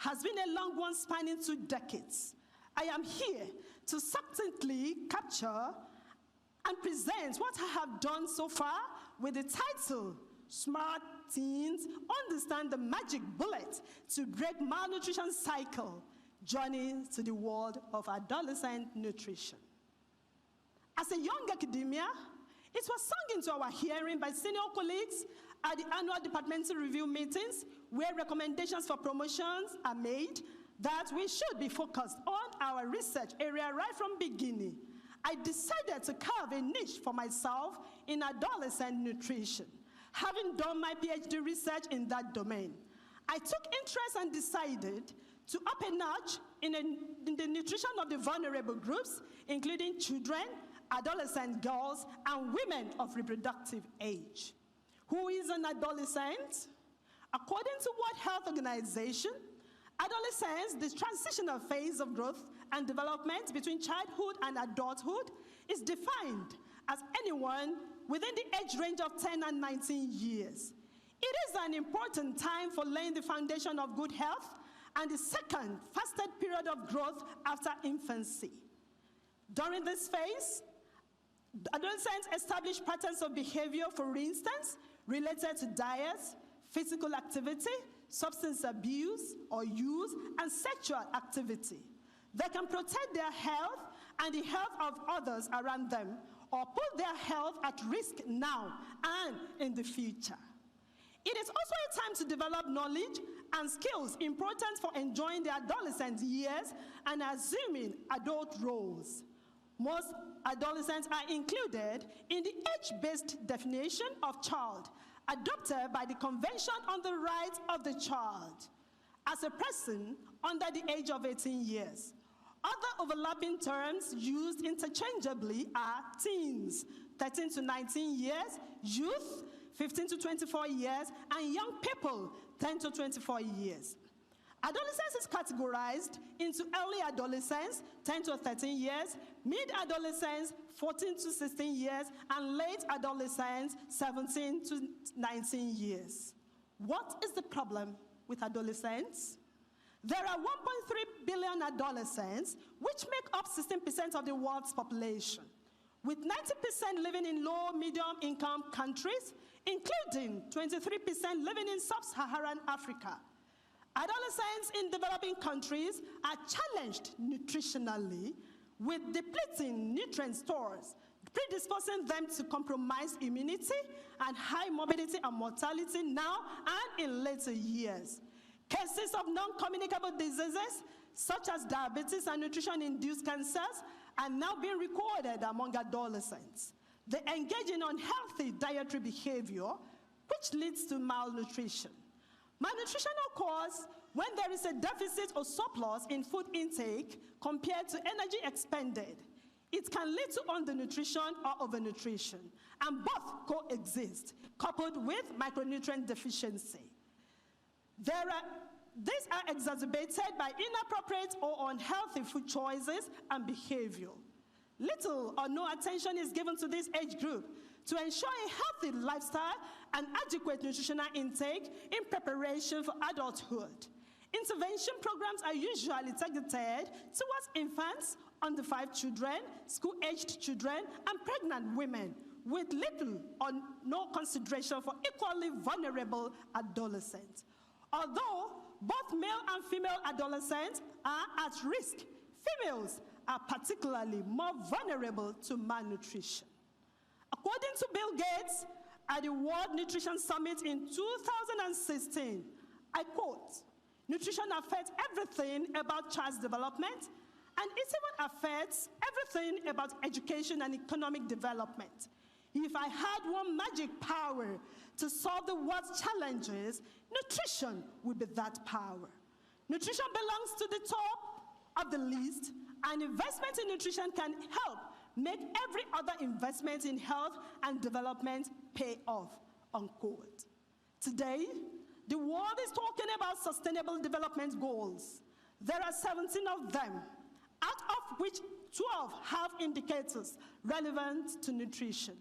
has been a long one spanning 2 decades. I am here to succinctly capture and present what I have done so far with the title, Smart Teens Understand the Magic Bullet to Break Malnutrition Cycle, Journey to the World of Adolescent Nutrition. As a young academia, it was sung into our hearing by senior colleagues at the annual departmental review meetings, where recommendations for promotions are made, that we should be focused on our research area right from beginning. I decided to carve a niche for myself in adolescent nutrition, having done my PhD research in that domain. I took interest and decided to up a notch in the nutrition of the vulnerable groups, including children, adolescent girls, and women of reproductive age. Who is an adolescent? According to World Health Organization, adolescence, the transitional phase of growth and development between childhood and adulthood, is defined as anyone within the age range of 10 and 19 years. It is an important time for laying the foundation of good health and the second fastest period of growth after infancy. During this phase, adolescents establish patterns of behavior, for instance, related to diet, physical activity, substance abuse or use, and sexual activity. They can protect their health and the health of others around them, or put their health at risk now and in the future. It is also a time to develop knowledge and skills important for enjoying the adolescent years and assuming adult roles. Most adolescents are included in the age-based definition of child, adopted by the Convention on the Rights of the Child, as a person under the age of 18 years. Other overlapping terms used interchangeably are teens, 13 to 19 years, youth, 15 to 24 years, and young people, 10 to 24 years. Adolescence is categorized into early adolescence, 10 to 13 years, mid-adolescence, 14 to 16 years, and late adolescence, 17 to 19 years. What is the problem with adolescents? There are 1.3 billion adolescents, which make up 16% of the world's population, with 90% living in low, medium-income countries, including 23% living in sub-Saharan Africa. Adolescents in developing countries are challenged nutritionally with depleting nutrient stores, predisposing them to compromised immunity and high morbidity and mortality now and in later years. Cases of non-communicable diseases, such as diabetes and nutrition-induced cancers, are now being recorded among adolescents. They engage in unhealthy dietary behavior, which leads to malnutrition. Malnutrition occurs when there is a deficit or surplus in food intake compared to energy expended. It can lead to undernutrition or overnutrition, and both coexist, coupled with micronutrient deficiency. These are exacerbated by inappropriate or unhealthy food choices and behavior. Little or no attention is given to this age group to ensure a healthy lifestyle and adequate nutritional intake in preparation for adulthood. Intervention programs are usually targeted towards infants, under 5 children, school-aged children, and pregnant women, with little or no consideration for equally vulnerable adolescents. Although both male and female adolescents are at risk, females are particularly more vulnerable to malnutrition. According to Bill Gates, at the World Nutrition Summit in 2016, I quote, "Nutrition affects everything about child's development, and it even affects everything about education and economic development. If I had one magic power to solve the world's challenges, nutrition would be that power." Nutrition belongs to the top of the list, and investment in nutrition can help make every other investment in health and development pay off, unquote. Today, the world is talking about sustainable development goals. There are 17 of them, out of which 12 have indicators relevant to nutrition.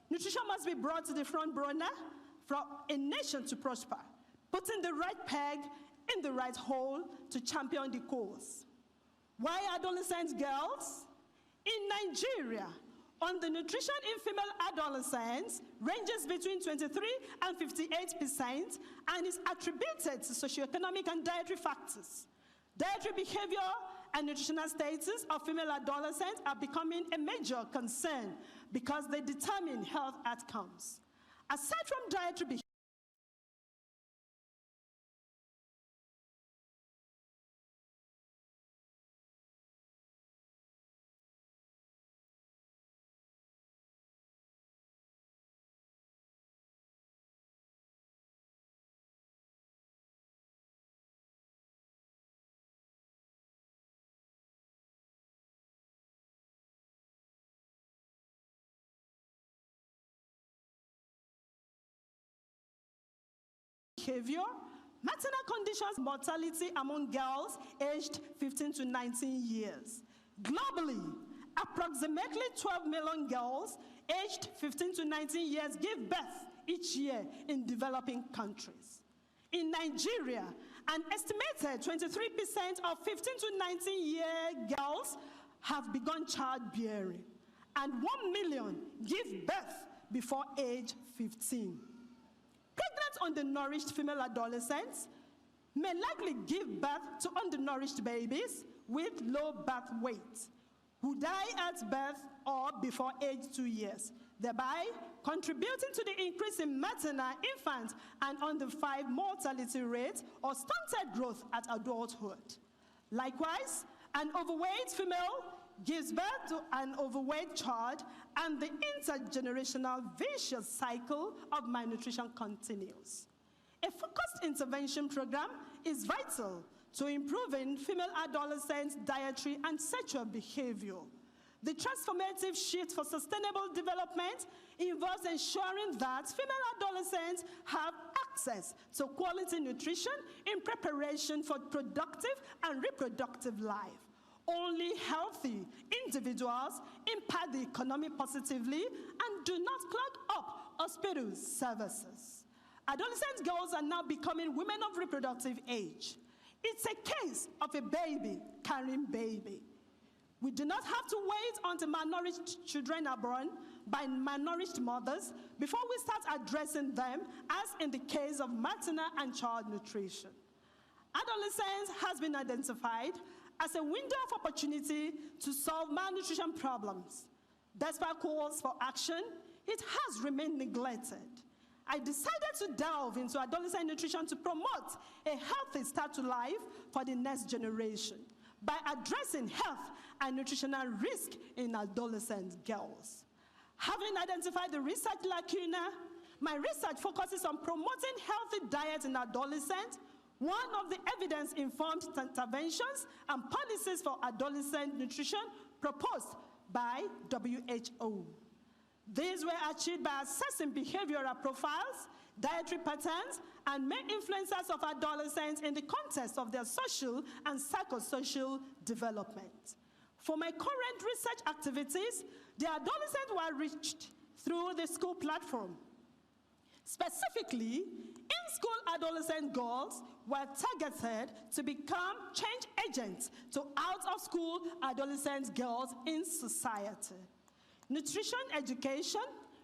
Nutrition must be brought to the front burner for a nation to prosper, putting the right peg in the right hole to champion the cause. Why adolescent girls? In Nigeria, on the nutrition in female adolescents ranges between 23 and 58% and is attributed to socioeconomic and dietary factors. Dietary behavior and nutritional status of female adolescents are becoming a major concern because they determine health outcomes. Aside from dietary behavior, maternal conditions, mortality among girls aged 15 to 19 years. Globally, approximately 12 million girls aged 15 to 19 years give birth each year in developing countries. In Nigeria, an estimated 23% of 15 to 19-year girls have begun childbearing, and 1 million give birth before age 15. Pregnant undernourished female adolescents may likely give birth to undernourished babies with low birth weight who die at birth or before age 2 years, thereby contributing to the increase in maternal, infant, and under 5 mortality rates or stunted growth at adulthood. Likewise, an overweight female gives birth to an overweight child, and the intergenerational vicious cycle of malnutrition continues. A focused intervention program is vital to improving female adolescents' dietary and sexual behavior. The transformative shift for sustainable development involves ensuring that female adolescents have access to quality nutrition in preparation for productive and reproductive life. Only healthy individuals impact the economy positively and do not clog up hospital services. Adolescent girls are now becoming women of reproductive age. It's a case of a baby carrying baby. We do not have to wait until malnourished children are born by malnourished mothers before we start addressing them, as in the case of maternal and child nutrition. Adolescence has been identified as a window of opportunity to solve malnutrition problems. Despite calls for action, it has remained neglected. I decided to delve into adolescent nutrition to promote a healthy start to life for the next generation by addressing health and nutritional risk in adolescent girls. Having identified the research lacuna, my research focuses on promoting healthy diet in adolescents, one of the evidence-informed interventions and policies for adolescent nutrition proposed by WHO. These were achieved by assessing behavioral profiles, dietary patterns, and main influences of adolescents in the context of their social and psychosocial development. For my current research activities, the adolescents were reached through the school platform. Specifically, in-school adolescent girls were targeted to become change agents to out-of-school adolescent girls in society. Nutrition education,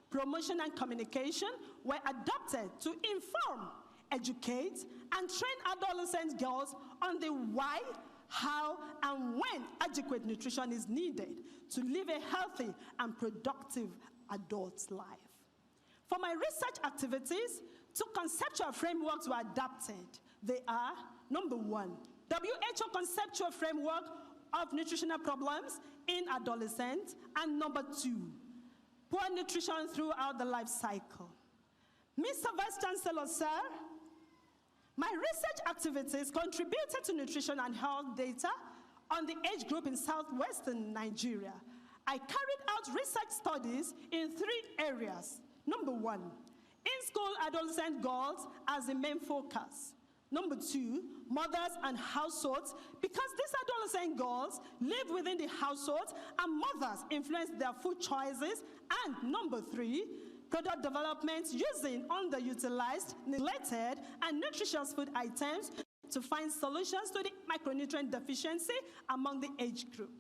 promotion, and communication were adopted to inform, educate, and train adolescent girls on the why, how, and when adequate nutrition is needed to live a healthy and productive adult life. For my research activities, 2 conceptual frameworks were adapted. They are, number 1, WHO conceptual framework of nutritional problems in adolescents, and number 2, poor nutrition throughout the life cycle. Mr. Vice Chancellor, sir, my research activities contributed to nutrition and health data on the age group in southwestern Nigeria. I carried out research studies in 3 areas. Number 1, in-school adolescent girls as the main focus. Number 2, mothers and households, because these adolescent girls live within the households and mothers influence their food choices. And number 3, product development using underutilized, neglected, and nutritious food items to find solutions to the micronutrient deficiency among the age group.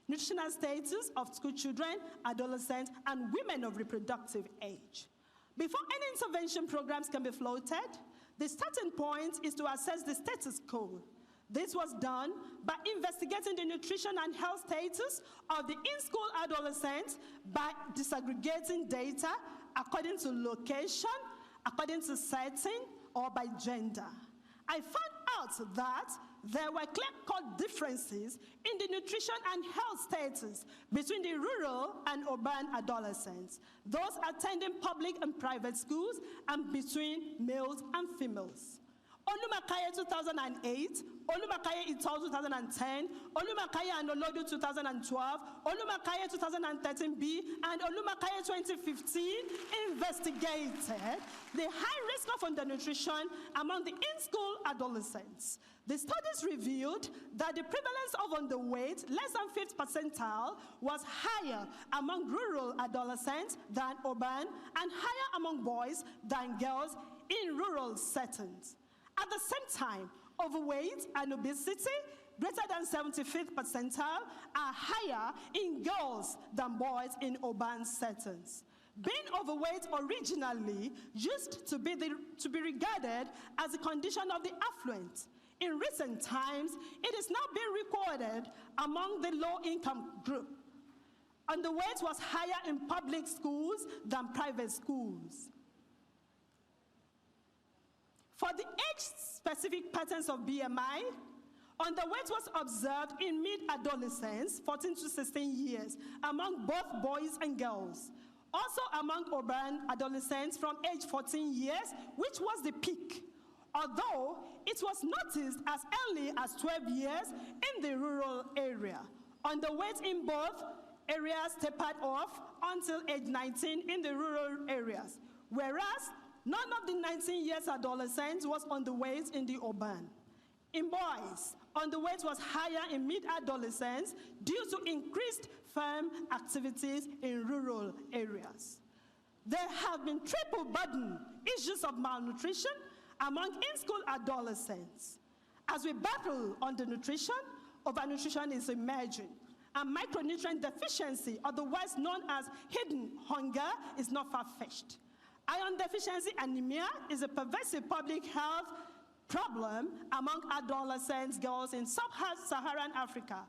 Nutritional status of school children, adolescents, and women of reproductive age. Before any intervention programs can be floated, the starting point is to assess the status quo. This was done by investigating the nutrition and health status of the in-school adolescents by disaggregating data according to location, according to setting, or by gender. I found out that there were clear-cut differences in the nutrition and health status between the rural and urban adolescents, those attending public and private schools, and between males and females. OLUMAKAIYE 2008, OLUMAKAIYE et al. 2010, OLUMAKAIYE and Olodu 2012, OLUMAKAIYE 2013b, and OLUMAKAIYE 2015 investigated the high risk of undernutrition among the in-school adolescents. The studies revealed that the prevalence of underweight, less than 5th percentile, was higher among rural adolescents than urban, and higher among boys than girls in rural settings. At the same time, overweight and obesity, greater than 75th percentile, are higher in girls than boys in urban settings. Being overweight originally used to be regarded as a condition of the affluent. In recent times, it is now being recorded among the low-income group. Underweight was higher in public schools than private schools. For the age-specific patterns of BMI, underweight was observed in mid-adolescents, 14 to 16 years, among both boys and girls. Also among urban adolescents from age 14 years, which was the peak, although it was noticed as early as 12 years in the rural area. Underweight in both areas tapered off until age 19 in the rural areas, whereas none of the 19 years adolescents was underweight in the urban. In boys, underweight was higher in mid-adolescents due to increased farm activities in rural areas. There have been triple burden issues of malnutrition among in-school adolescents. As we battle undernutrition, overnutrition is emerging, and micronutrient deficiency, otherwise known as hidden hunger, is not far-fetched. Iron deficiency anemia is a pervasive public health problem among adolescent girls in sub-Saharan Africa.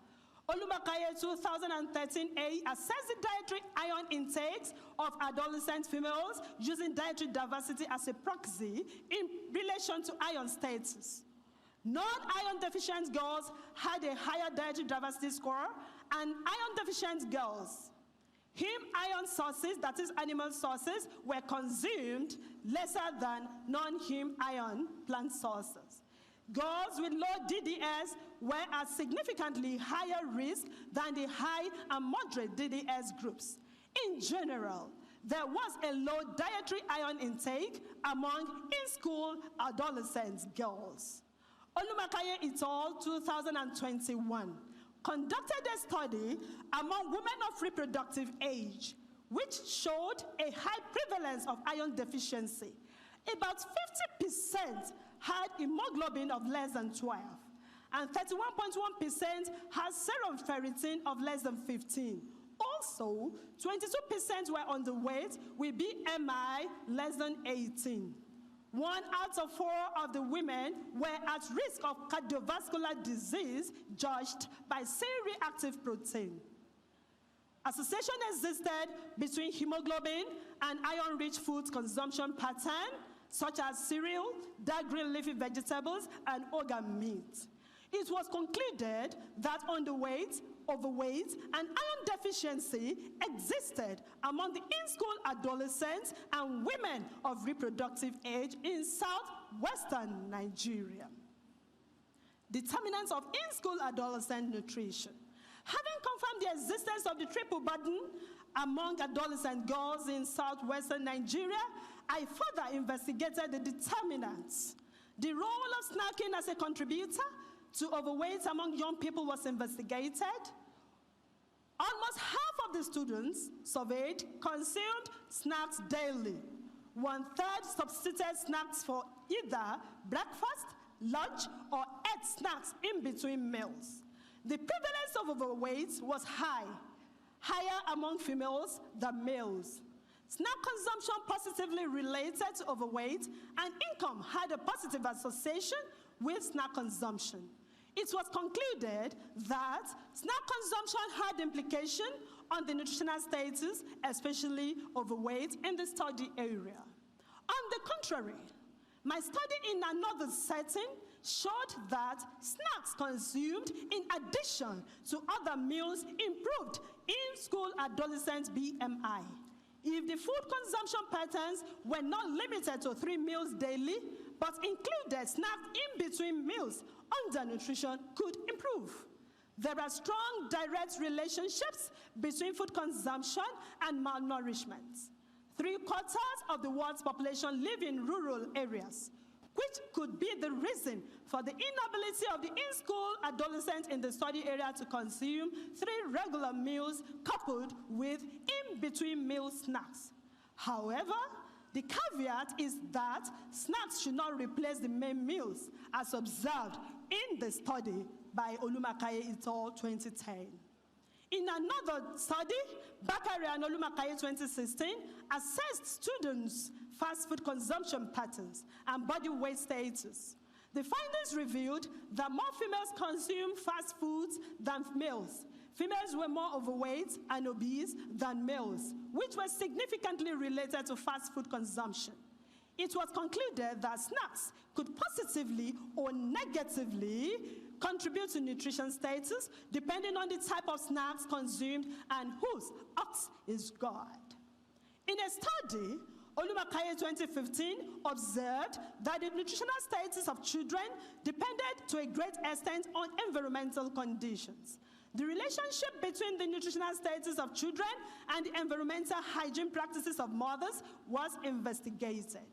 OLUMAKAIYE 2013a assessed the dietary iron intakes of adolescent females using dietary diversity as a proxy in relation to iron status. Non-iron deficient girls had a higher dietary diversity score, and iron deficient girls, heme iron sources, that is animal sources, were consumed lesser than non-heme iron plant sources. Girls with low DDS were at significantly higher risk than the high and moderate DDS groups. In general, there was a low dietary iron intake among in-school adolescent girls. OLUMAKAIYE et al. 2021 conducted a study among women of reproductive age, which showed a high prevalence of iron deficiency. About 50% had hemoglobin of less than 12, and 31.1% had serum ferritin of less than 15. Also, 22% were underweight with BMI less than 18. 1 out of 4 of the women were at risk of cardiovascular disease judged by C-reactive protein. Association existed between hemoglobin and iron-rich foods consumption pattern, such as cereal, dark green leafy vegetables, and organ meat. It was concluded that underweight, overweight, and iron deficiency existed among the in-school adolescents and women of reproductive age in southwestern Nigeria. Determinants of in-school adolescent nutrition. Having confirmed the existence of the triple burden among adolescent girls in southwestern Nigeria, I further investigated the determinants. The role of snacking as a contributor to overweight among young people was investigated. Almost half of the students surveyed consumed snacks daily. 1/3 substituted snacks for either breakfast, lunch, or ate snacks in between meals. The prevalence of overweight was higher among females than males. Snack consumption positively related to overweight, and income had a positive association with snack consumption. It was concluded that snack consumption had implication on the nutritional status, especially overweight, in the study area. On the contrary, my study in another setting showed that snacks consumed in addition to other meals improved in-school adolescent BMI. If the food consumption patterns were not limited to 3 meals daily, but included snacks in between meals, undernutrition could improve. There are strong direct relationships between food consumption and malnourishment. 3/4 of the world's population live in rural areas, which could be the reason for the inability of the in-school adolescent in the study area to consume 3 regular meals coupled with in-between meal snacks. However, the caveat is that snacks should not replace the main meals, as observed in the study by OLUMAKAIYE et al. 2010. In another study, Bakare and OLUMAKAIYE 2016 assessed students' fast food consumption patterns and body weight status. The findings revealed that more females consume fast foods than males. Females were more overweight and obese than males, which was significantly related to fast food consumption. It was concluded that snacks could positively or negatively contribute to nutrition status depending on the type of snacks consumed and whose ox is God. In a study, OLUMAKAIYE 2015 observed that the nutritional status of children depended to a great extent on environmental conditions. The relationship between the nutritional status of children and the environmental hygiene practices of mothers was investigated.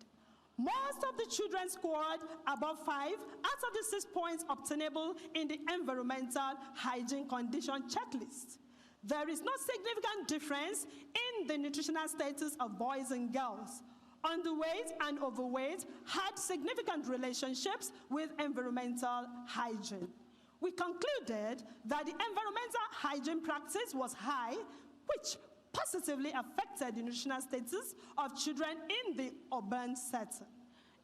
Most of the children scored above 5 out of the 6 points obtainable in the environmental hygiene condition checklist. There is no significant difference in the nutritional status of boys and girls. Underweight and overweight had significant relationships with environmental hygiene. We concluded that the environmental hygiene practice was high, which positively affected the nutritional status of children in the urban setting.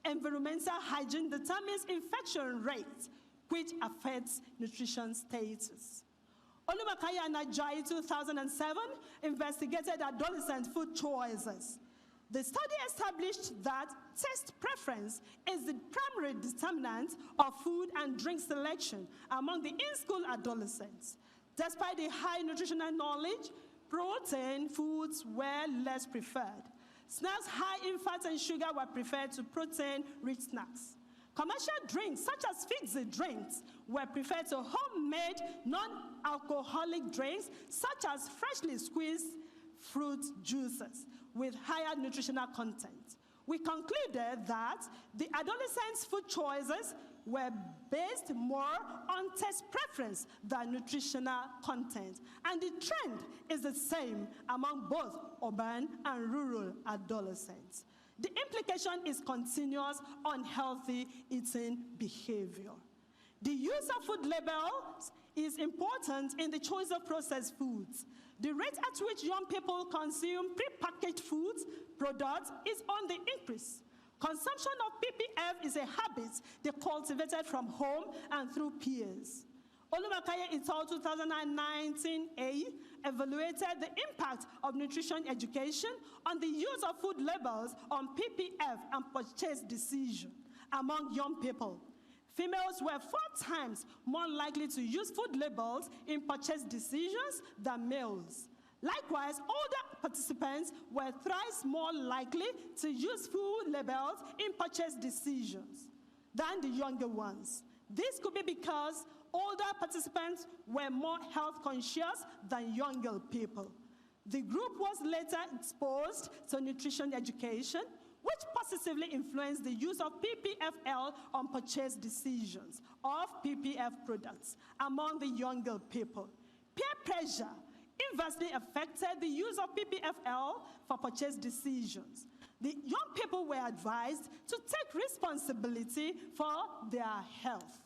Environmental hygiene determines infection rates, which affects nutrition status. OLUMAKAIYE and Ajayi 2007 investigated adolescent food choices. The study established that taste preference is the primary determinant of food and drink selection among the in-school adolescents. Despite the high nutritional knowledge, protein foods were less preferred. Snacks high in fat and sugar were preferred to protein-rich snacks. Commercial drinks, such as fizzy drinks, were preferred to homemade non-alcoholic drinks, such as freshly squeezed fruit juices with higher nutritional content. We concluded that the adolescents' food choices were based more on taste preference than nutritional content, and the trend is the same among both urban and rural adolescents. The implication is continuous unhealthy eating behavior. The use of food labels is important in the choice of processed foods. The rate at which young people consume prepackaged foods products is on the increase. Consumption of PPF is a habit they cultivated from home and through peers. OLUMAKAIYE et al. 2019a evaluated the impact of nutrition education on the use of food labels on PPF and purchase decision among young people. Females were 4 times more likely to use food labels in purchase decisions than males. Likewise, older participants were thrice more likely to use food labels in purchase decisions than the younger ones. This could be because older participants were more health conscious than younger people. The group was later exposed to nutrition education, which positively influenced the use of PPFL on purchase decisions of PPF products among the younger people. Peer pressure inversely affected the use of PPFL for purchase decisions. The young people were advised to take responsibility for their health.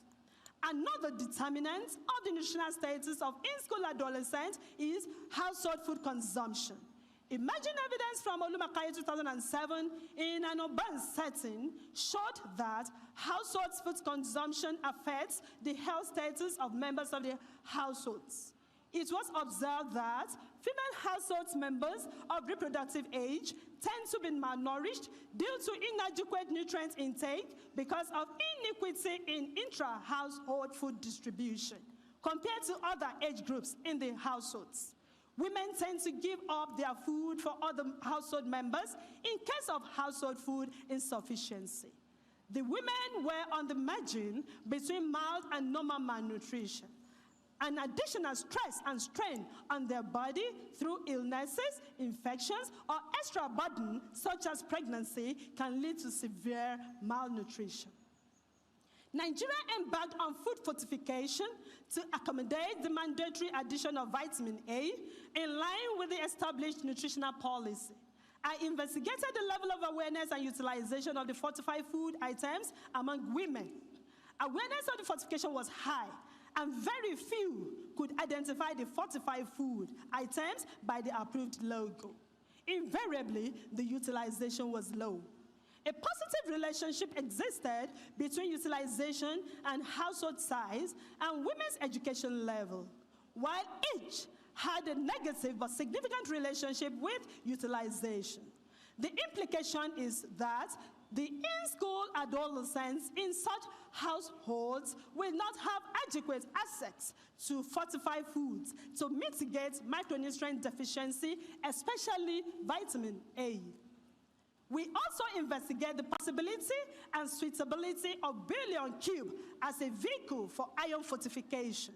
Another determinant of the nutritional status of in-school adolescents is household food consumption. Emerging evidence from OLUMAKAIYE 2007 in an urban setting showed that household food consumption affects the health status of members of the households. It was observed that female household members of reproductive age tend to be malnourished due to inadequate nutrient intake because of inequity in intra-household food distribution compared to other age groups in the households. Women tend to give up their food for other household members in case of household food insufficiency. The women were on the margin between mild and normal malnutrition. An additional stress and strain on their body through illnesses, infections, or extra burden such as pregnancy can lead to severe malnutrition. Nigeria embarked on food fortification to accommodate the mandatory addition of vitamin A in line with the established nutritional policy. I investigated the level of awareness and utilization of the fortified food items among women. Awareness of the fortification was high, and very few could identify the fortified food items by the approved logo. Invariably, the utilization was low. A positive relationship existed between utilization and household size and women's education level, while each had a negative but significant relationship with utilization. The implication is that the in-school adolescents in such households will not have adequate access to fortified foods to mitigate micronutrient deficiency, especially vitamin A. We also investigate the possibility and suitability of billion cube as a vehicle for iron fortification.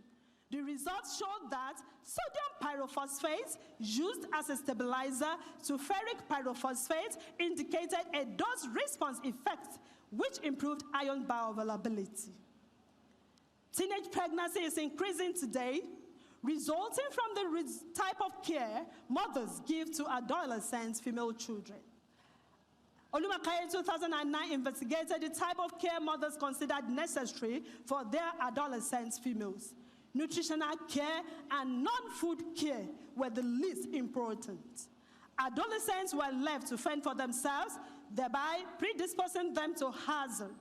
The results showed that sodium pyrophosphate used as a stabilizer to ferric pyrophosphate indicated a dose-response effect, which improved iron bioavailability. Teenage pregnancy is increasing today, resulting from the type of care mothers give to adolescent female children. OLUMAKAIYE 2009 investigated the type of care mothers considered necessary for their adolescent females. Nutritional care and non-food care were the least important. Adolescents were left to fend for themselves, thereby predisposing them to hazard.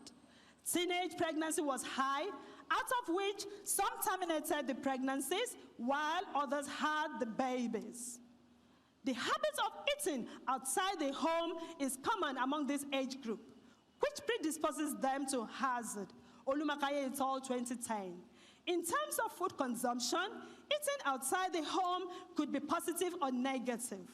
Teenage pregnancy was high, out of which some terminated the pregnancies while others had the babies. The habit of eating outside the home is common among this age group, which predisposes them to hazard. OLUMAKAIYE et al. 2010. In terms of food consumption, eating outside the home could be positive or negative.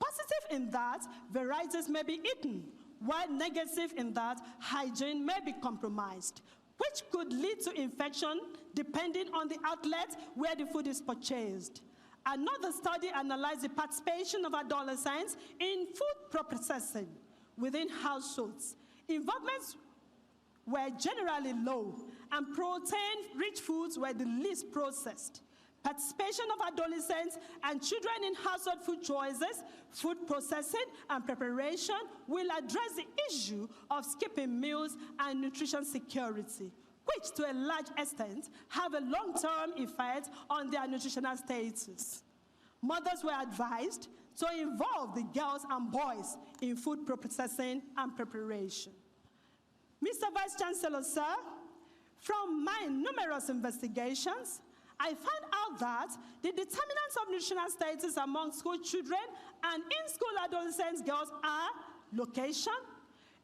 Positive in that varieties may be eaten, while negative in that hygiene may be compromised, which could lead to infection depending on the outlet where the food is purchased. Another study analyzed the participation of adolescents in food processing within households. Involvements were generally low, and protein-rich foods were the least processed. Participation of adolescents and children in household food choices, food processing, and preparation will address the issue of skipping meals and nutrition security, which to a large extent have a long-term effect on their nutritional status. Mothers were advised to involve the girls and boys in food processing and preparation. Mr. Vice Chancellor, sir, from my numerous investigations, I found out that the determinants of nutritional status among school children and in-school adolescent girls are location,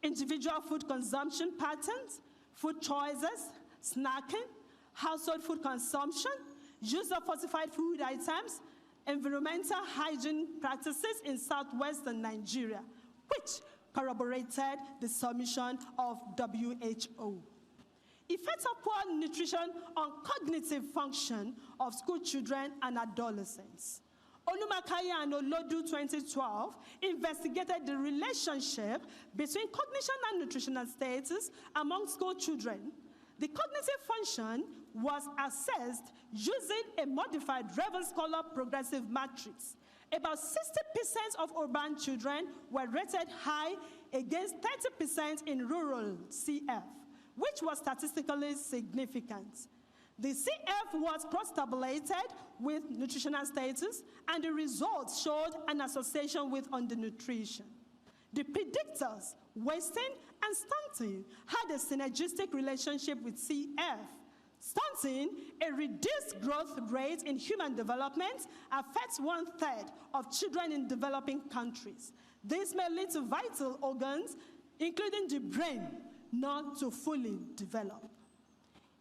individual food consumption patterns, food choices, snacking, household food consumption, use of fortified food items, environmental hygiene practices in southwestern Nigeria, which corroborated the submission of WHO. Effects of poor nutrition on cognitive function of school children and adolescents. OLUMAKAIYE and Olodu 2012 investigated the relationship between cognition and nutritional status among school children. The cognitive function was assessed using a modified Raven-Scholar progressive matrix. About 60% of urban children were rated high against 30% in rural CF, which was statistically significant. The CF was cross-tabulated with nutritional status, and the results showed an association with undernutrition. The predictors, wasting and stunting, had a synergistic relationship with CF. Stunting, a reduced growth rate in human development, affects 1/3 of children in developing countries. This may lead to vital organs, including the brain, not to fully develop.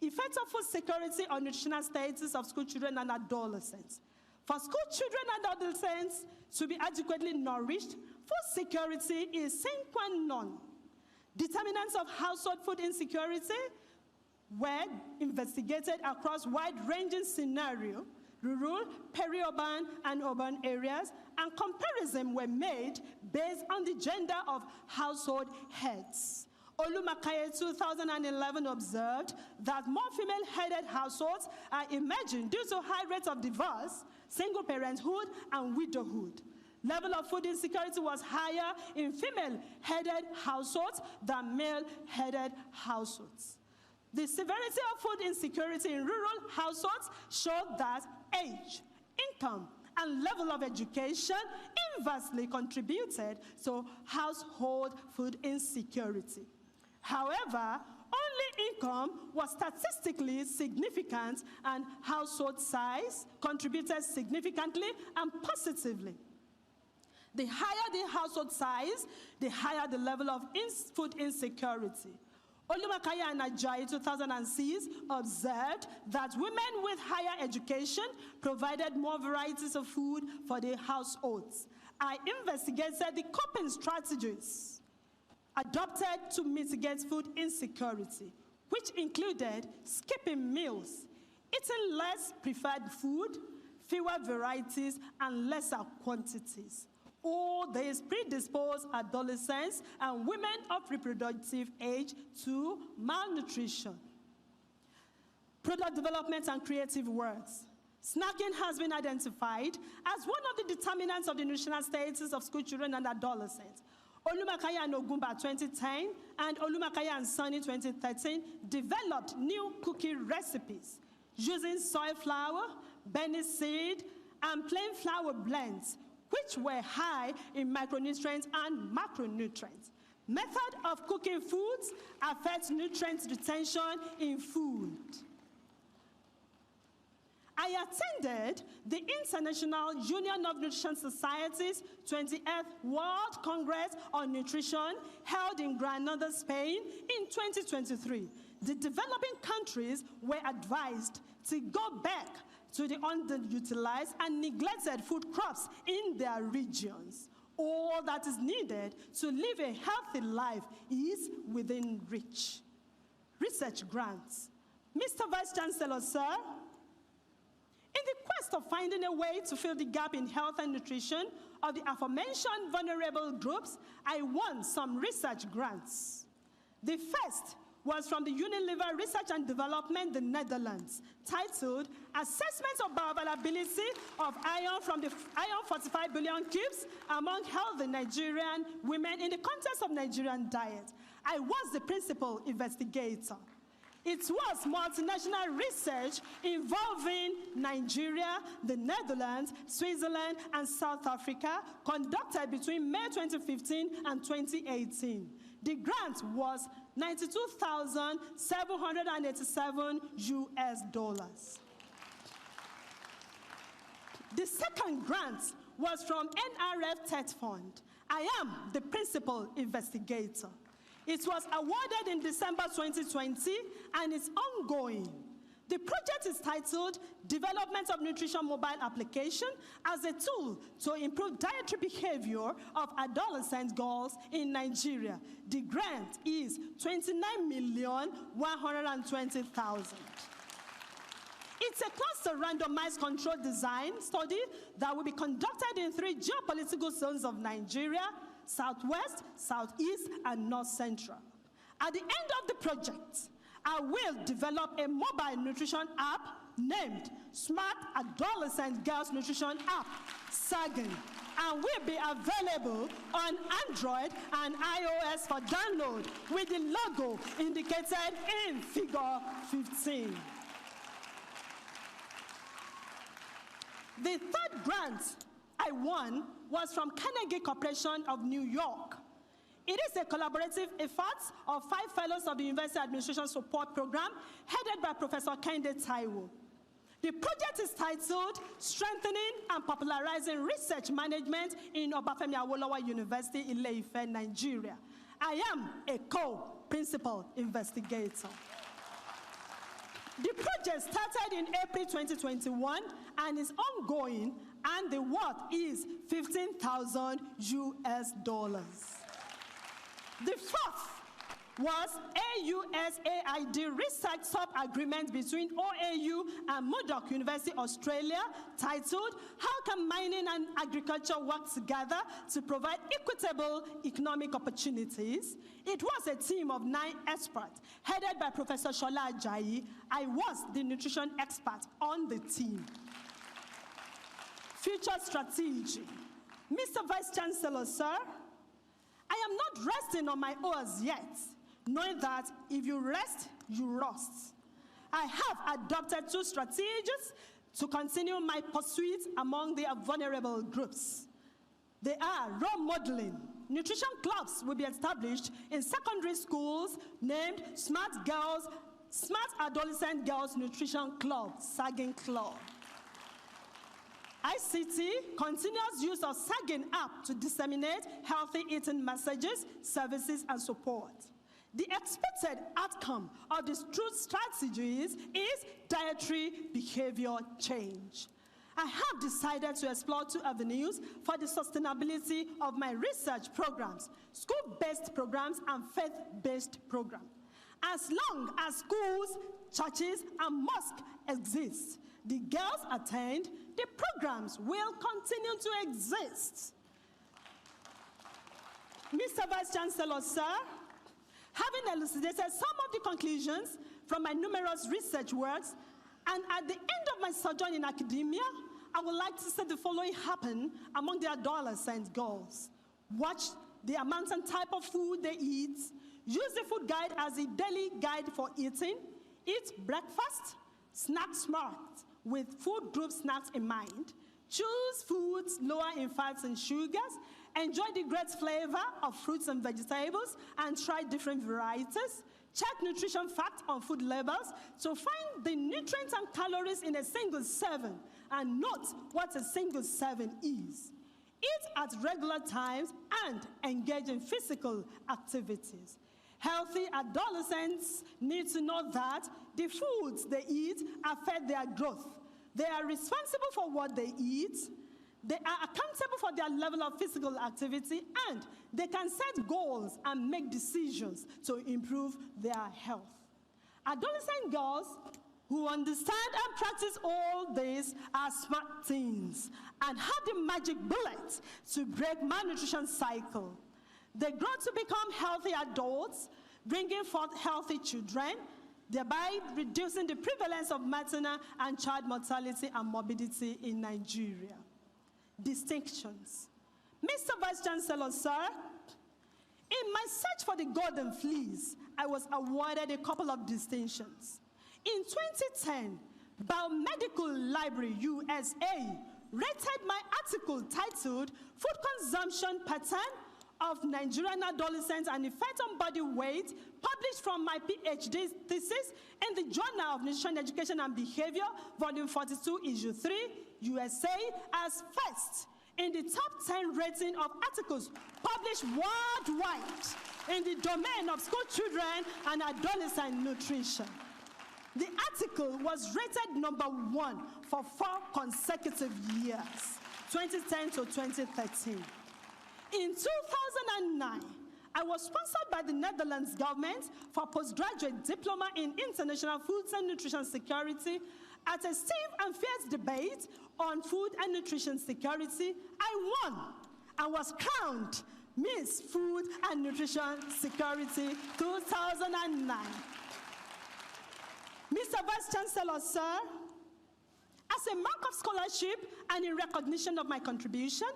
Effects of food security on nutritional status of school children and adolescents. For school children and adolescents to be adequately nourished, food security is sine qua non. Determinants of household food insecurity were investigated across wide-ranging scenarios, rural, peri-urban, and urban areas, and comparisons were made based on the gender of household heads. OLUMAKAIYE 2011 observed that more female-headed households are emerging due to high rates of divorce, single parenthood, and widowhood. Level of food insecurity was higher in female-headed households than male-headed households. The severity of food insecurity in rural households showed that age, income, and level of education inversely contributed to household food insecurity. However, only income was statistically significant, and household size contributed significantly and positively. The higher the household size, the higher the level of food insecurity. OLUMAKAIYE and Ajayi 2006 observed that women with higher education provided more varieties of food for their households. I investigated the coping strategies adopted to mitigate food insecurity, which included skipping meals, eating less preferred food, fewer varieties, and lesser quantities. All these predispose adolescents and women of reproductive age to malnutrition. Product development and creative works. Snacking has been identified as one of the determinants of the nutritional status of school children and adolescents. OLUMAKAIYE and Ogumba 2010 and OLUMAKAIYE and Sunny 2013 developed new cookie recipes using soy flour, Benny seed, and plain flour blends, which were high in micronutrients and macronutrients. Method of cooking foods affects nutrient retention in food. I attended the International Union of Nutrition Societies 20th World Congress on Nutrition held in Granada, Spain in 2023. The developing countries were advised to go back to the underutilized and neglected food crops in their regions. All that is needed to live a healthy life is within reach. Research grants. Mr. Vice Chancellor, sir, in the quest of finding a way to fill the gap in health and nutrition of the aforementioned vulnerable groups, I won some research grants. The first was from the Unilever Research and Development, the Netherlands, titled Assessment of Bioavailability of Iron from the Iron 45 billion cubes among healthy Nigerian women in the context of Nigerian diet. I was the principal investigator. It was multinational research involving Nigeria, the Netherlands, Switzerland, and South Africa, conducted between May 2015 and 2018. The grant was $92,787 US. The second grant was from NRF TET Fund. I am the principal investigator. It was awarded in December 2020 and is ongoing. The project is titled Development of Nutrition Mobile Application as a tool to improve dietary behavior of adolescent girls in Nigeria. The grant is $29,120,000. It's a cluster randomized controlled design study that will be conducted in 3 geopolitical zones of Nigeria: Southwest, Southeast, and North Central. At the end of the project, I will develop a mobile nutrition app named Smart Adolescent Girls Nutrition App, SAGN. and will be available on Android and iOS for download with the logo indicated in Figure 15. The third grant I won was from Carnegie Corporation of New York. It is a collaborative effort of 5 fellows of the University Administration Support Program headed by Professor Kende Taiwo. The project is titled Strengthening and Popularizing Research Management in Obafemi Awolowo University, Ile-Ife, Nigeria. I am a co-principal investigator. The project started in April 2021 and is ongoing, and the worth is $15,000 US. The fourth was AUSAID Research Sub-Agreement between OAU and Murdoch University, Australia, titled How Can Mining and Agriculture Work Together to Provide Equitable Economic Opportunities? It was a team of 9 experts, headed by Professor Shola Ajayi. I was the nutrition expert on the team. Future strategy. Mr. Vice Chancellor, sir, I am not resting on my oars yet, knowing that if you rest, you rust. I have adopted 2 strategies to continue my pursuit among the vulnerable groups. They are role modeling. Nutrition clubs will be established in secondary schools named Smart Adolescent Girls Nutrition Club, Sagging Club. ICT, continuous use of Sagging app to disseminate healthy eating messages, services, and support. The expected outcome of these true strategies is dietary behavior change. I have decided to explore 2 avenues for the sustainability of my research programs: school-based programs and faith-based programs. As long as schools, churches, and mosques exist, the girls attend, the programs will continue to exist. Mr. Vice Chancellor, sir, having elucidated some of the conclusions from my numerous research works, and at the end of my sojourn in academia, I would like to see the following happen among the adolescent girls. Watch the amount and type of food they eat, use the food guide as a daily guide for eating, eat breakfast, snack smart with food group snacks in mind, choose foods lower in fats and sugars, enjoy the great flavor of fruits and vegetables, and try different varieties. Check nutrition facts on food labels to find the nutrients and calories in a single serving, and note what a single serving is. Eat at regular times and engage in physical activities. Healthy adolescents need to know that the foods they eat affect their growth. They are responsible for what they eat. They are accountable for their level of physical activity, and they can set goals and make decisions to improve their health. Adolescent girls who understand and practice all this are smart teens and have the magic bullet to break malnutrition cycle. They grow to become healthy adults, bringing forth healthy children, thereby reducing the prevalence of maternal and child mortality and morbidity in Nigeria. Distinctions. Mr. Vice Chancellor, sir, in my search for the golden fleece, I was awarded a couple of distinctions. In 2010, Biomedical Library USA rated my article titled Food Consumption Pattern of Nigerian Adolescents and Effect on Body Weight, published from my PhD thesis in the Journal of Nutrition, Education and Behavior, Volume 42, Issue 3, USA, as first in the top 10 rating of articles published worldwide in the domain of school children and adolescent nutrition. The article was rated #1 for 4 consecutive years, 2010 to 2013. In 2009, I was sponsored by the Netherlands government for postgraduate diploma in international foods and nutrition security. At a stiff and fierce debate on food and nutrition security, I won and was crowned Miss Food and Nutrition Security 2009. Mr. Vice Chancellor, sir, as a mark of scholarship and in recognition of my contribution,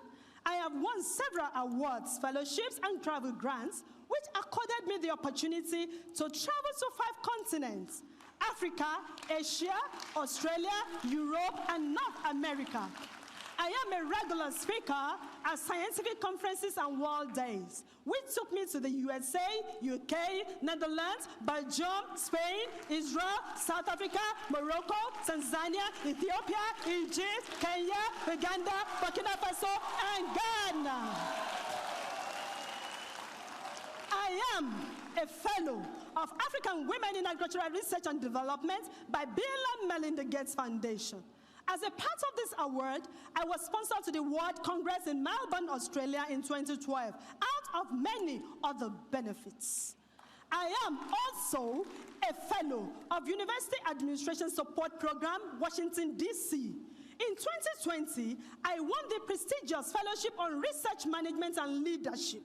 I have won several awards, fellowships, and travel grants, which accorded me the opportunity to travel to 5 continents: Africa, Asia, Australia, Europe, and North America. I am a regular speaker at scientific conferences and world days, which took me to the USA, UK, Netherlands, Belgium, Spain, Israel, South Africa, Morocco, Tanzania, Ethiopia, Egypt, Kenya, Uganda, Burkina Faso, and Ghana. I am a fellow of African Women in Agricultural Research and Development by Bill and Melinda Gates Foundation. As a part of this award, I was sponsored to the World Congress in Melbourne, Australia in 2012, out of many other benefits. I am also a fellow of University Administration Support Program, Washington, D.C. In 2020, I won the prestigious Fellowship on Research Management and Leadership.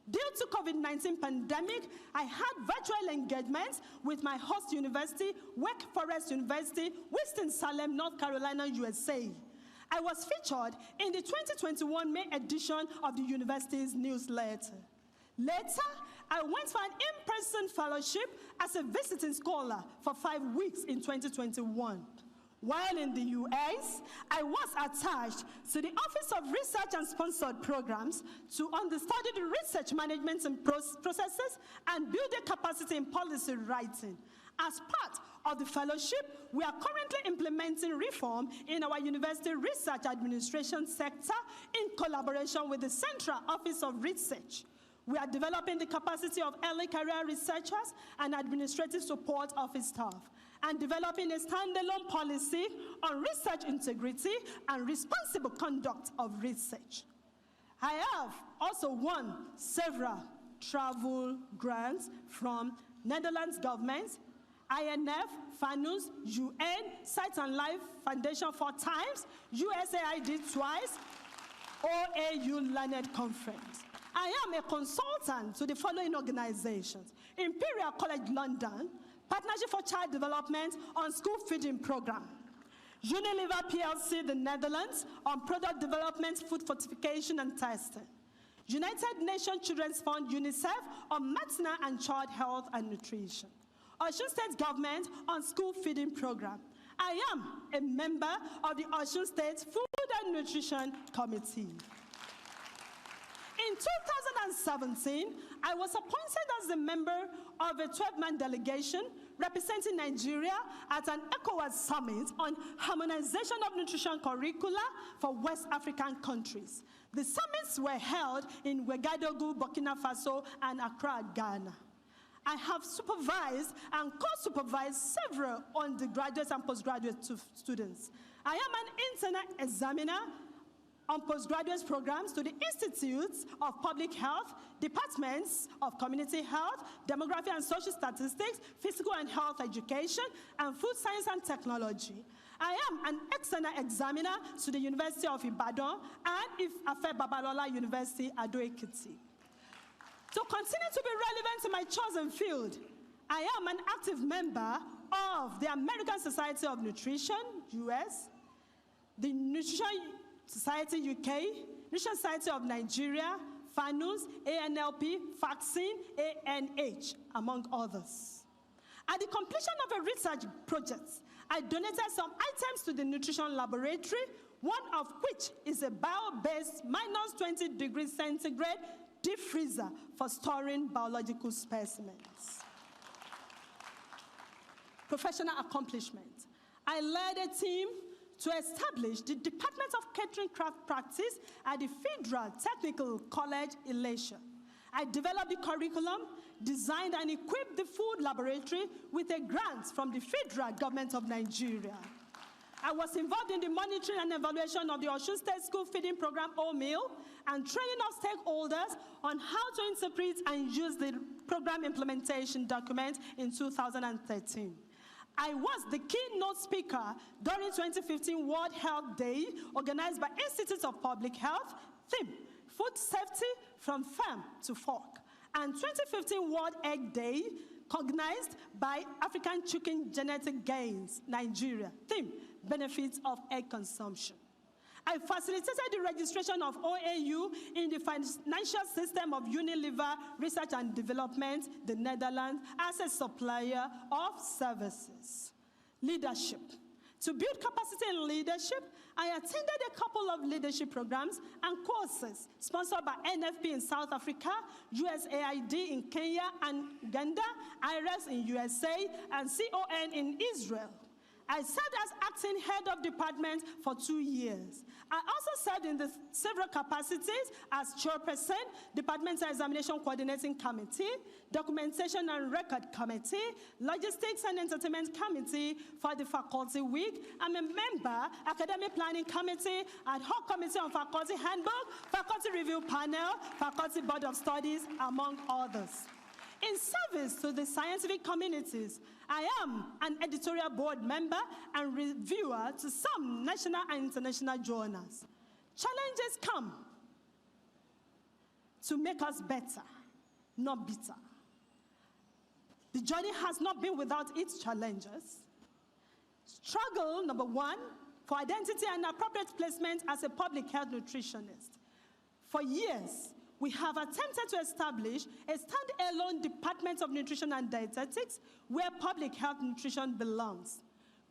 Due to COVID-19 pandemic, I had virtual engagements with my host university, Wake Forest University, Winston-Salem, North Carolina, USA. I was featured in the 2021 May edition of the university's newsletter. Later, I went for an in-person fellowship as a visiting scholar for 5 weeks in 2021. While in the US, I was attached to the Office of Research and Sponsored Programs to understudy the research management and processes and build a capacity in policy writing. As part of the fellowship, we are currently implementing reform in our university research administration sector in collaboration with the Central Office of Research. We are developing the capacity of early career researchers and administrative support office staff, and developing a standalone policy on research integrity and responsible conduct of research. I have also won several travel grants from Netherlands government, INF, FANUS, UN, Sight and Life Foundation 4 times, USAID twice, OAU Learned Conference. I am a consultant to the following organizations: Imperial College London, Partnership for Child Development on School Feeding Program; Unilever PLC, the Netherlands, on Product Development, Food Fortification and Testing; United Nations Children's Fund, UNICEF, on maternal and child health and nutrition; Osun State Government on School Feeding Program. I am a member of the Osun State Food and Nutrition Committee. In 2017, I was appointed as a member of a 12-man delegation representing Nigeria at an ECOWAS summit on harmonization of nutrition curricula for West African countries. The summits were held in Ouagadougou, Burkina Faso, and Accra, Ghana. I have supervised and co-supervised several undergraduate and postgraduate students. I am an internal examiner on postgraduate programs to the Institutes of Public Health, Departments of Community Health, Demography and Social Statistics, Physical and Health Education, and Food Science and Technology. I am an external examiner to the University of Ibadan and Ife Babalola University, Ado-Ekiti. To continue to be relevant to my chosen field, I am an active member of the American Society of Nutrition, US, the Nutrition Society UK, Nutrition Society of Nigeria, FANUS, ANLP, Vaccine, ANH, among others. At the completion of a research project, I donated some items to the Nutrition Laboratory, one of which is a bio-based -20°C deep freezer for storing biological specimens. Professional accomplishment. I led a team to establish the Department of Catering Craft Practice at the Federal Technical College, Ile-Ife. I developed the curriculum, designed and equipped the food laboratory with a grant from the federal government of Nigeria. I was involved in the monitoring and evaluation of the Osun State School Feeding Program, OMIL, and training of stakeholders on how to interpret and use the program implementation document in 2013. I was the keynote speaker during 2015 World Health Day, organized by Institute of Public Health, theme, Food Safety from Farm to Fork, and 2015 World Egg Day, organized by African Chicken Genetic Gains, Nigeria, theme, Benefits of Egg Consumption. I facilitated the registration of OAU in the financial system of Unilever Research and Development, the Netherlands, as a supplier of services. Leadership. To build capacity in leadership, I attended a couple of leadership programs and courses sponsored by NFP in South Africa, USAID in Kenya and Uganda, IRES in USA, and CON in Israel. I served as acting head of department for 2 years. I also served in the several capacities as chairperson, Departmental Examination Coordinating Committee, Documentation and Record Committee, Logistics and Entertainment Committee for the Faculty Week. I'm a member, Academic Planning Committee, Ad Hoc Committee on Faculty Handbook, Faculty Review Panel, Faculty Board of Studies, among others. In service to the scientific communities, I am an editorial board member and reviewer to some national and international journals. Challenges come to make us better, not bitter. The journey has not been without its challenges. Struggle, number one, for identity and appropriate placement as a public health nutritionist. For years, we have attempted to establish a stand-alone Department of Nutrition and Dietetics where public health nutrition belongs.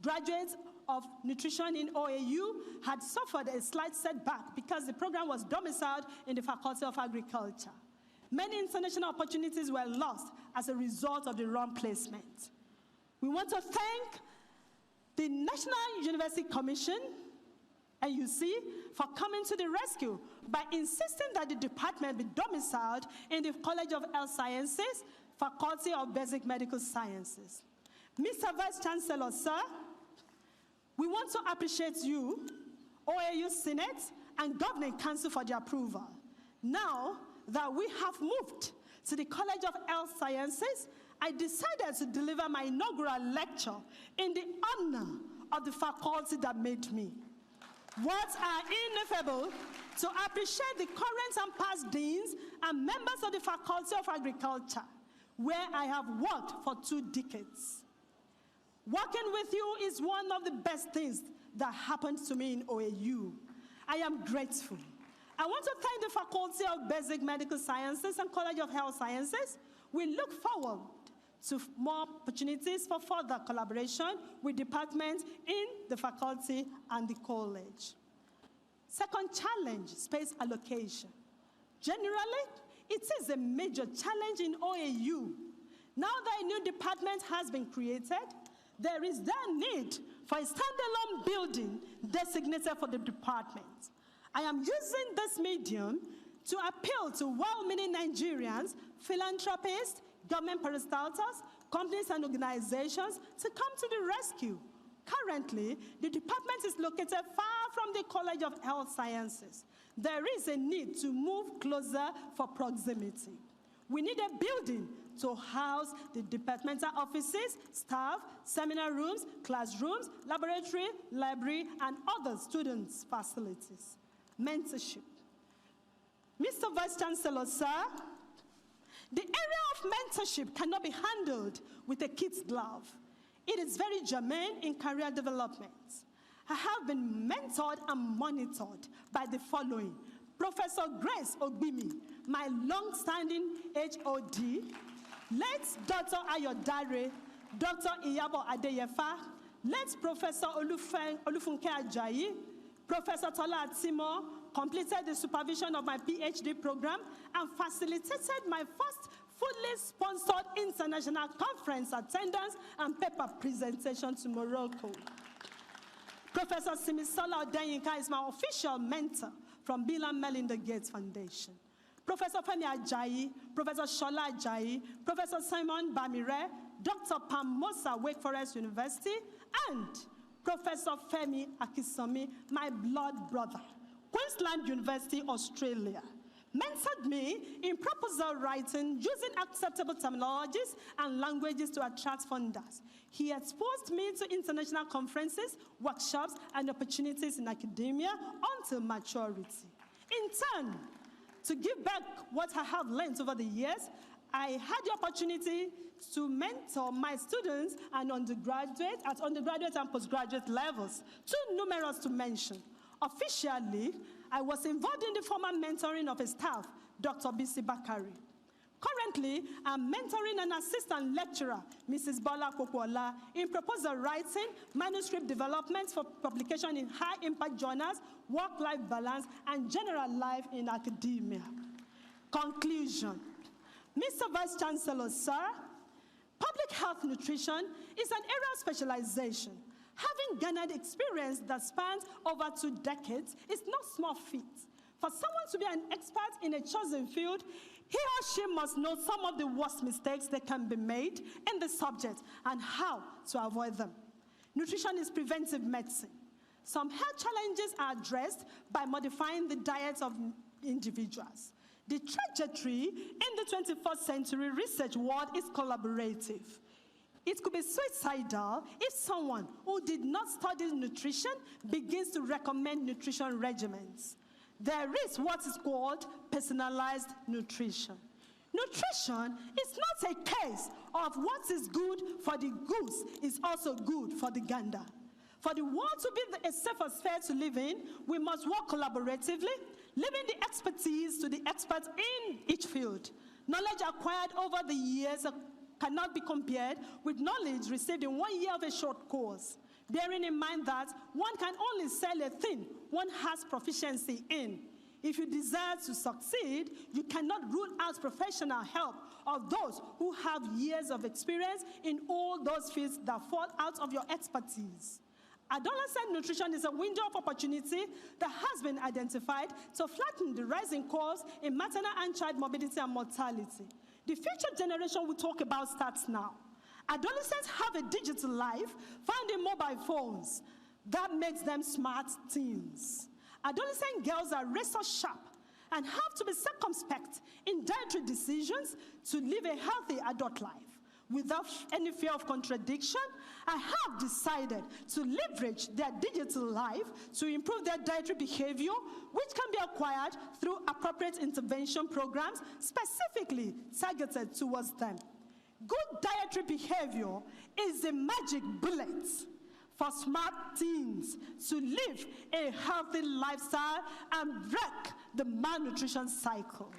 Graduates of nutrition in OAU had suffered a slight setback because the program was domiciled in the Faculty of Agriculture. Many international opportunities were lost as a result of the wrong placement. We want to thank the National University Commission, NUC, for coming to the rescue by insisting that the department be domiciled in the College of Health Sciences, Faculty of Basic Medical Sciences. Mr. Vice Chancellor, sir, we want to appreciate you, OAU Senate, and Governing Council for the approval. Now that we have moved to the College of Health Sciences, I decided to deliver my inaugural lecture in the honor of the faculty that made me. Words are ineffable to appreciate the current and past deans and members of the Faculty of Agriculture, where I have worked for 2 decades. Working with you is one of the best things that happened to me in OAU. I am grateful. I want to thank the Faculty of Basic Medical Sciences and College of Health Sciences. We look forward to more opportunities for further collaboration with departments in the faculty and the college. Second challenge, space allocation. Generally, it is a major challenge in OAU. Now that a new department has been created, there is then need for a standalone building designated for the department. I am using this medium to appeal to well-meaning Nigerians, philanthropists, government parastatals, companies and organizations to come to the rescue. Currently, the department is located far from the College of Health Sciences. There is a need to move closer for proximity. We need a building to house the departmental offices, staff, seminar rooms, classrooms, laboratory, library, and other students' facilities. Mentorship. Mr. Vice Chancellor, sir, the area of mentorship cannot be handled with a kid's glove. It is very germane in career development. I have been mentored and monitored by the following: Professor Grace Ogbimi, my long-standing HOD, late Dr. Ayodare, Dr. Iyabo Adeyefa, late Professor Olufunke Ajayi, Professor Tola Atimo, completed the supervision of my PhD program and facilitated my first fully sponsored international conference attendance and paper presentation to Morocco. Professor Simisola Odeyinka is my official mentor from Bill and Melinda Gates Foundation. Professor Femi Ajayi, Professor Shola Ajayi, Professor Simon Bamire, Dr. Pam Mosa, Wake Forest University, and Professor Femi Akisomi, my blood brother, Queensland University, Australia, mentored me in proposal writing using acceptable terminologies and languages to attract funders. He exposed me to international conferences, workshops, and opportunities in academia until maturity. In turn, to give back what I have learned over the years, I had the opportunity to mentor my students and undergraduate and postgraduate levels, too numerous to mention. Officially, I was involved in the formal mentoring of a staff, Dr. Bisi Bakari. Currently, I'm mentoring an assistant lecturer, Mrs. Bola Kokwola, in proposal writing, manuscript development for publication in high-impact journals, work-life balance, and general life in academia. Conclusion. Mr. Vice Chancellor, sir, public health nutrition is an area of specialization. Having garnered experience that spans over 2 decades is no small feat. For someone to be an expert in a chosen field, he or she must know some of the worst mistakes that can be made in the subject and how to avoid them. Nutrition is preventive medicine. Some health challenges are addressed by modifying the diets of individuals. The trajectory in the 21st century research world is collaborative. It could be suicidal if someone who did not study nutrition begins to recommend nutrition regimens. There is what is called personalized nutrition. Nutrition is not a case of what is good for the goose is also good for the gander. For the world to be a safer sphere to live in, we must work collaboratively, leaving the expertise to the experts in each field. Knowledge acquired over the years cannot be compared with knowledge received in 1 year of a short course, bearing in mind that one can only sell a thing one has proficiency in. If you desire to succeed, you cannot rule out professional help of those who have years of experience in all those fields that fall out of your expertise. Adolescent nutrition is a window of opportunity that has been identified to flatten the rising curves in maternal and child morbidity and mortality. The future generation we talk about starts now. Adolescents have a digital life found in mobile phones that makes them smart teens. Adolescent girls are razor sharp and have to be circumspect in dietary decisions to live a healthy adult life. Without any fear of contradiction, I have decided to leverage their digital life to improve their dietary behavior, which can be acquired through appropriate intervention programs specifically targeted towards them. Good dietary behavior is a magic bullet for smart teens to live a healthy lifestyle and break the malnutrition cycle.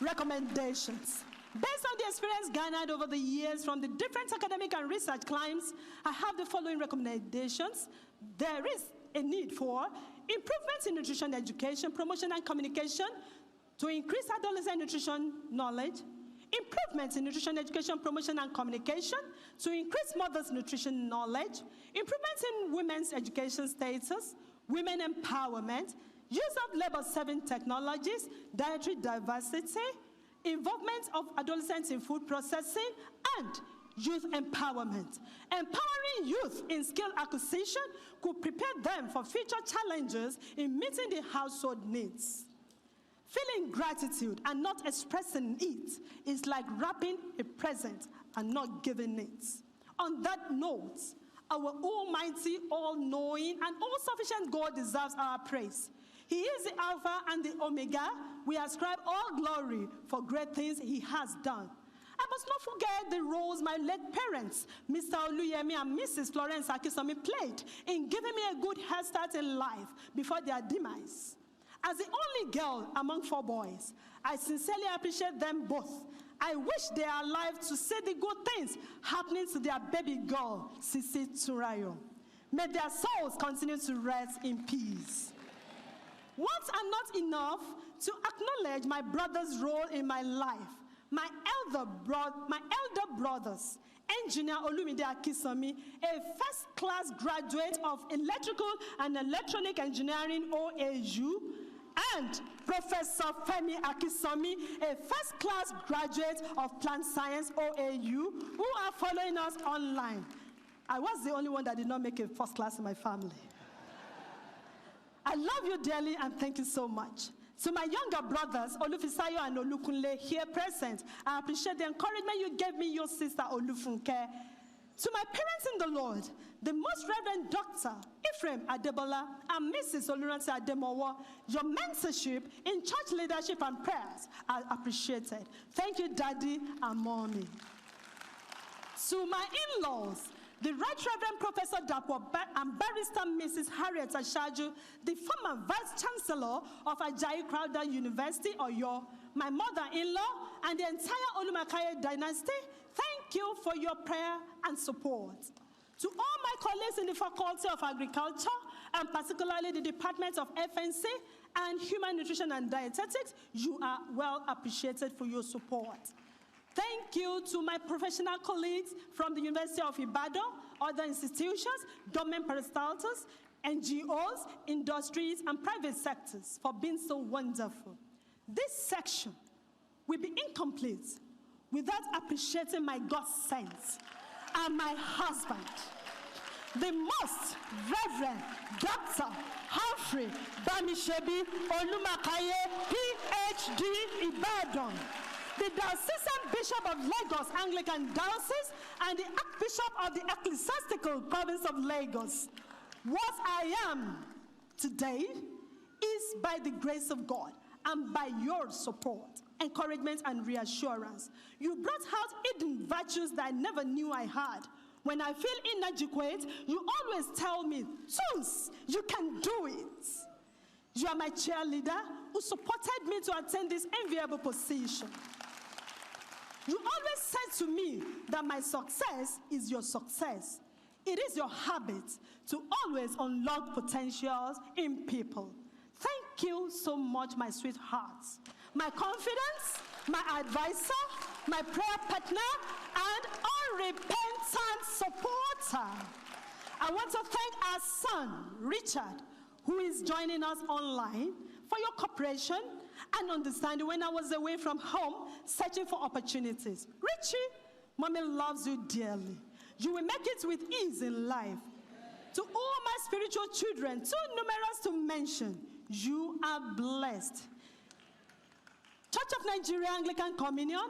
Recommendations. Based on the experience garnered over the years from the different academic and research climes, I have the following recommendations. There is a need for improvements in nutrition education, promotion, and communication to increase adolescent nutrition knowledge, improvements in nutrition education, promotion, and communication to increase mothers' nutrition knowledge, improvements in women's education status, women empowerment, use of labor-saving technologies, dietary diversity, involvement of adolescents in food processing, and youth empowerment. Empowering youth in skill acquisition could prepare them for future challenges in meeting the household needs. Feeling gratitude and not expressing it is like wrapping a present and not giving it. On that note, our almighty, all-knowing, and all-sufficient God deserves our praise. He is the Alpha and the Omega. We ascribe all glory for great things he has done. I must not forget the roles my late parents, Mr. Oluyemi and Mrs. Florence Akisomi, played in giving me a good head start in life before their demise. As the only girl among 4 boys, I sincerely appreciate them both. I wish they are alive to see the good things happening to their baby girl, Sisi Turayo. May their souls continue to rest in peace. Words are not enough to acknowledge my brother's role in my life. My elder brothers, Engineer Olumide Akisomi, a first-class graduate of Electrical and Electronic Engineering OAU, and Professor Femi Akisomi, a first-class graduate of Plant Science OAU, who are following us online. I was the only one that did not make a first class in my family. I love you dearly and thank you so much. To my younger brothers, Olufisayo and Olukunle, here present, I appreciate the encouragement you gave me, your sister Olufunke. To my parents in the Lord, the Most Reverend Dr. Ephraim Adebola and Mrs. Oluransi Ademowo, your mentorship in church leadership and prayers are appreciated. Thank you, Daddy and Mommy. To my in-laws, the Right Reverend Professor Dapo and Barrister Mrs. Harriet Ashaju, the former Vice Chancellor of Ajayi Crowther University, Oyo, my mother-in-law, and the entire OLUMAKAIYE dynasty, thank you for your prayer and support. To all my colleagues in the Faculty of Agriculture, and particularly the Department of FNC and Human Nutrition and Dietetics, you are well appreciated for your support. Thank you to my professional colleagues from the University of Ibadan, other institutions, government parastatals, NGOs, industries, and private sectors for being so wonderful. This section will be incomplete without appreciating my God saints and my husband, the most Reverend Dr. Humphrey Bamishebi Olumakaiye, PhD, Ibadan, the Diocesan Bishop of Lagos Anglican Diocese and the Archbishop of the Ecclesiastical Province of Lagos. What I am today is by the grace of God and by your support, encouragement, and reassurance. You brought out hidden virtues that I never knew I had. When I feel inadequate, you always tell me, Tunes, you can do it. You are my cheerleader who supported me to attain this enviable position. You always said to me that my success is your success. It is your habit to always unlock potentials in people. Thank you so much, my sweethearts, my confidence, my advisor, my prayer partner, and unrepentant supporter. I want to thank our son, Richard, who is joining us online, for your cooperation and understanding when I was away from home searching for opportunities. Richie, Mommy loves you dearly. You will make it with ease in life. To all my spiritual children, too numerous to mention, you are blessed. Church of Nigeria Anglican Communion,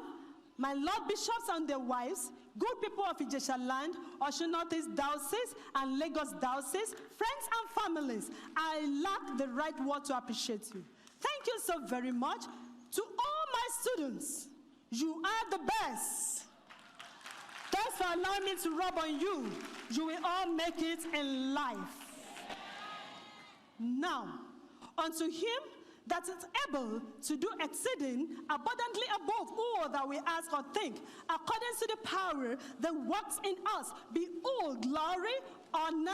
my Lord Bishops and their wives, good people of Ijesha land, Osun Northeast Diocese, and Lagos Diocese, friends and families, I lack the right word to appreciate you. Thank you so very much. To all my students, you are the best. Thanks for allowing me to rub on you. You will all make it in life. Now, unto him that is able to do exceeding abundantly above all that we ask or think, according to the power that works in us, be all glory, honor,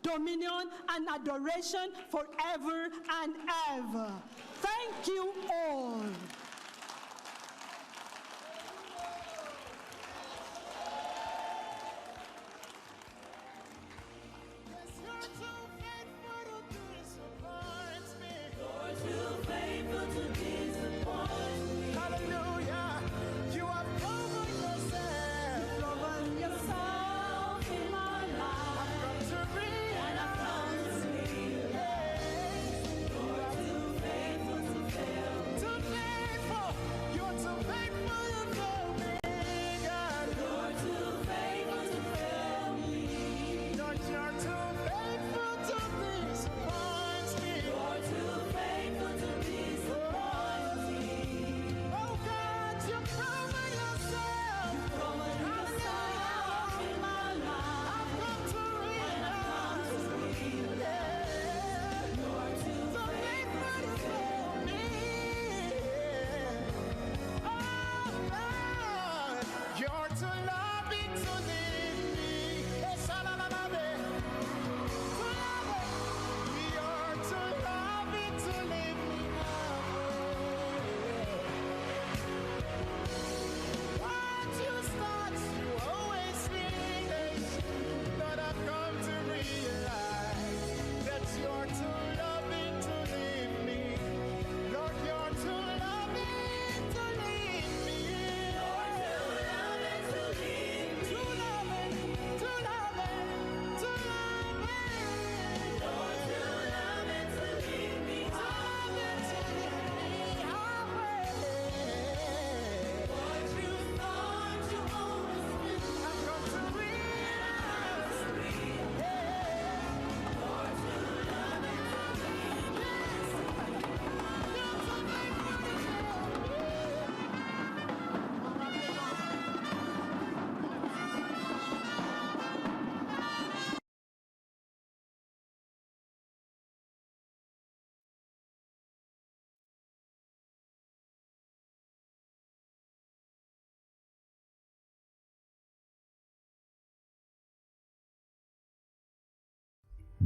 dominion, and adoration forever and ever. Thank you all. To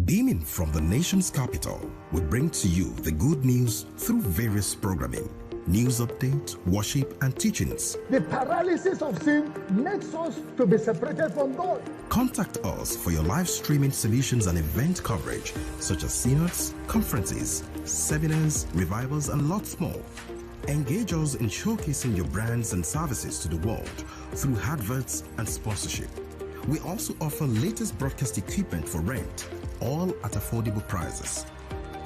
Beaming from the nation's capital, we bring to you the good news through various programming, news updates, worship, and teachings. The paralysis of sin makes us to be separated from God. Contact us for your live streaming solutions and event coverage, such as synods, conferences, seminars, revivals, and lots more. Engage us in showcasing your brands and services to the world through adverts and sponsorship. We also offer latest broadcast equipment for rent, all at affordable prices.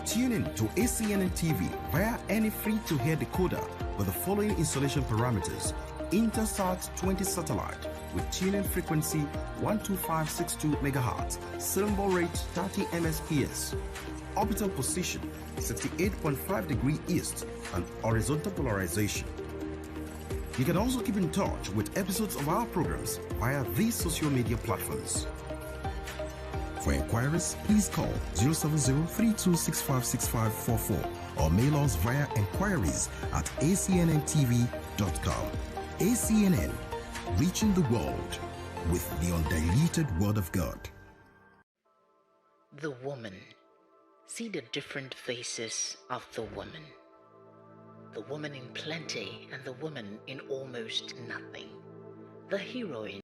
Tune in to ACNN TV via any free-to-air decoder with the following installation parameters: Intelsat 20 satellite with tuning frequency 12562 MHz, symbol rate 30 Mbps, orbital position 68.5 degree east, and horizontal polarization. You can also keep in touch with episodes of our programs via these social media platforms. For inquiries, please call 070-3265-6544 or mail us via inquiries@acnntv.com. ACNN, reaching the world with the undiluted Word of God. The woman. See the different faces of the woman. The woman in plenty and the woman in almost nothing. The heroine